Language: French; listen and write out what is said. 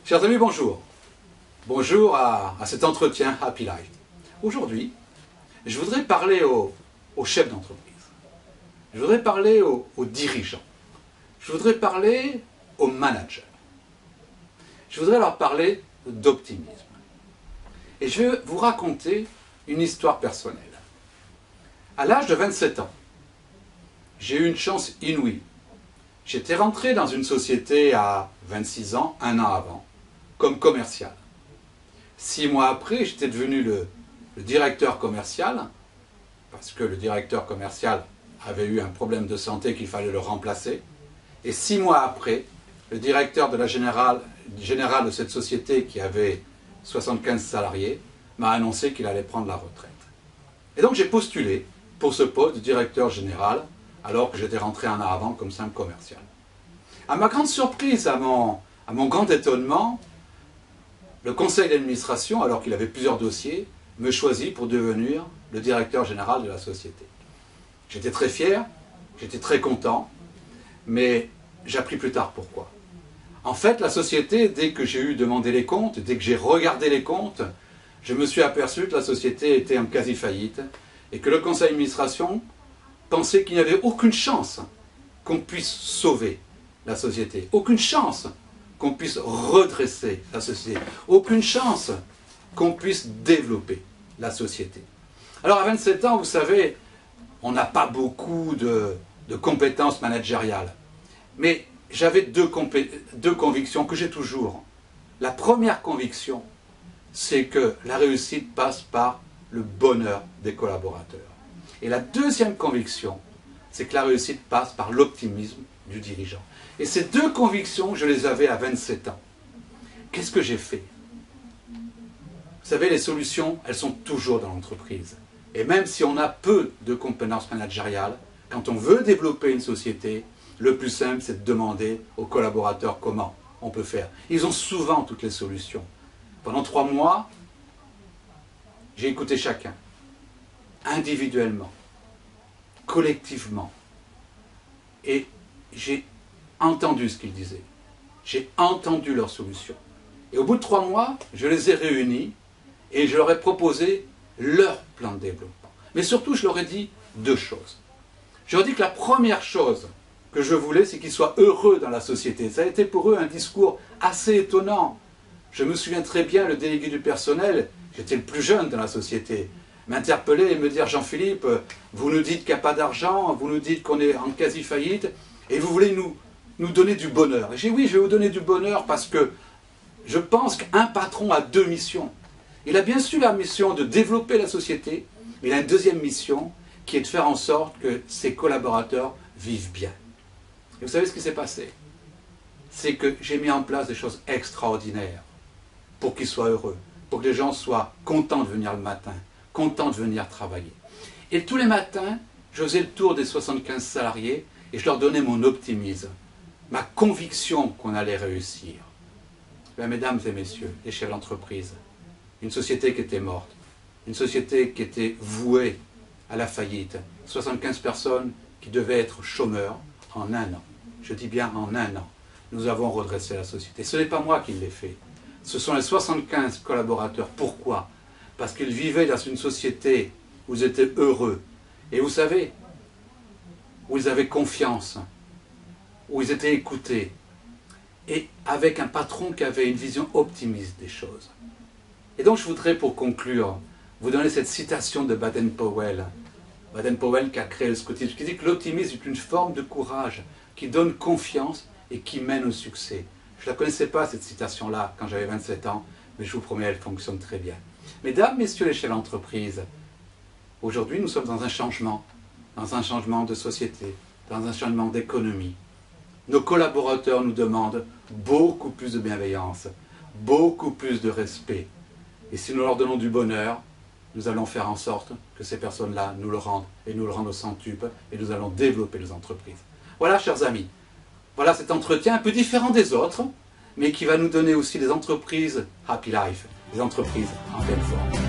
Chers amis, bonjour. Bonjour à cet entretien Happy Life. Aujourd'hui, je voudrais parler aux chefs d'entreprise. Je voudrais parler aux dirigeants. Je voudrais parler aux managers. Je voudrais leur parler d'optimisme. Et je vais vous raconter une histoire personnelle. À l'âge de 27 ans, j'ai eu une chance inouïe. J'étais rentré dans une société à 26 ans, un an avant, comme commercial. 6 mois après, j'étais devenu le directeur commercial, parce que le directeur commercial avait eu un problème de santé qu'il fallait le remplacer. Et 6 mois après, le directeur de la générale de cette société, qui avait 75 salariés, m'a annoncé qu'il allait prendre la retraite. Et donc j'ai postulé pour ce poste de directeur général, alors que j'étais rentré un an avant comme simple commercial. À ma grande surprise, à mon grand étonnement, le conseil d'administration, alors qu'il avait plusieurs dossiers, me choisit pour devenir le directeur général de la société. J'étais très fier, j'étais très content, mais j'ai appris plus tard pourquoi. En fait, la société, dès que j'ai eu demandé les comptes, dès que j'ai regardé les comptes, je me suis aperçu que la société était en quasi-faillite et que le conseil d'administration pensait qu'il n'y avait aucune chance qu'on puisse sauver la société, aucune chance qu'on puisse redresser la société, aucune chance qu'on puisse développer la société. Alors à 27 ans, vous savez, on n'a pas beaucoup de compétences managériales, mais j'avais deux convictions que j'ai toujours. La première conviction, c'est que la réussite passe par le bonheur des collaborateurs. Et la deuxième conviction, c'est que la réussite passe par l'optimisme du dirigeant. Et ces deux convictions, je les avais à 27 ans. Qu'est-ce que j'ai fait? Vous savez, les solutions, elles sont toujours dans l'entreprise. Et même si on a peu de compétences managériales, quand on veut développer une société, le plus simple, c'est de demander aux collaborateurs comment on peut faire. Ils ont souvent toutes les solutions. Pendant 3 mois, j'ai écouté chacun, individuellement, collectivement, et j'ai entendu ce qu'ils disaient. J'ai entendu leurs solutions. Et au bout de 3 mois, je les ai réunis et je leur ai proposé leur plan de développement. Mais surtout, je leur ai dit 2 choses. Je leur ai dit que la première chose que je voulais, c'est qu'ils soient heureux dans la société. Ça a été pour eux un discours assez étonnant. Je me souviens très bien, le délégué du personnel, j'étais le plus jeune dans la société, m'interpeller et me dire « Jean-Philippe, vous nous dites qu'il n'y a pas d'argent, vous nous dites qu'on est en quasi-faillite, et vous voulez nous donner du bonheur. » Et j'ai dit « Oui, je vais vous donner du bonheur parce que je pense qu'un patron a 2 missions. Il a bien sûr la mission de développer la société, mais il a une deuxième mission qui est de faire en sorte que ses collaborateurs vivent bien. » Et vous savez ce qui s'est passé? C'est que j'ai mis en place des choses extraordinaires pour qu'ils soient heureux, pour que les gens soient contents de venir le matin, contents de venir travailler. Et tous les matins, je faisais le tour des 75 salariés et je leur donnais mon optimisme, ma conviction qu'on allait réussir. Bien, mesdames et messieurs, les chefs d'entreprise, une société qui était morte, une société qui était vouée à la faillite, 75 personnes qui devaient être chômeurs en 1 an. Je dis bien en 1 an. Nous avons redressé la société. Ce n'est pas moi qui l'ai fait. Ce sont les 75 collaborateurs. Pourquoi? Parce qu'ils vivaient dans une société où ils étaient heureux. Et vous savez, où ils avaient confiance, où ils étaient écoutés, et avec un patron qui avait une vision optimiste des choses. Et donc je voudrais, pour conclure, vous donner cette citation de Baden-Powell. Baden-Powell qui a créé le scoutisme, qui dit que l'optimisme est une forme de courage qui donne confiance et qui mène au succès. Je ne la connaissais pas, cette citation-là, quand j'avais 27 ans, mais je vous promets, elle fonctionne très bien. Mesdames, messieurs les chefs d'entreprise, aujourd'hui nous sommes dans un changement de société, dans un changement d'économie. Nos collaborateurs nous demandent beaucoup plus de bienveillance, beaucoup plus de respect. Et si nous leur donnons du bonheur, nous allons faire en sorte que ces personnes-là nous le rendent, et nous le rendent au centuple, et nous allons développer les entreprises. Voilà, chers amis, voilà cet entretien un peu différent des autres, mais qui va nous donner aussi des entreprises Happy Life, des entreprises en pleine forme.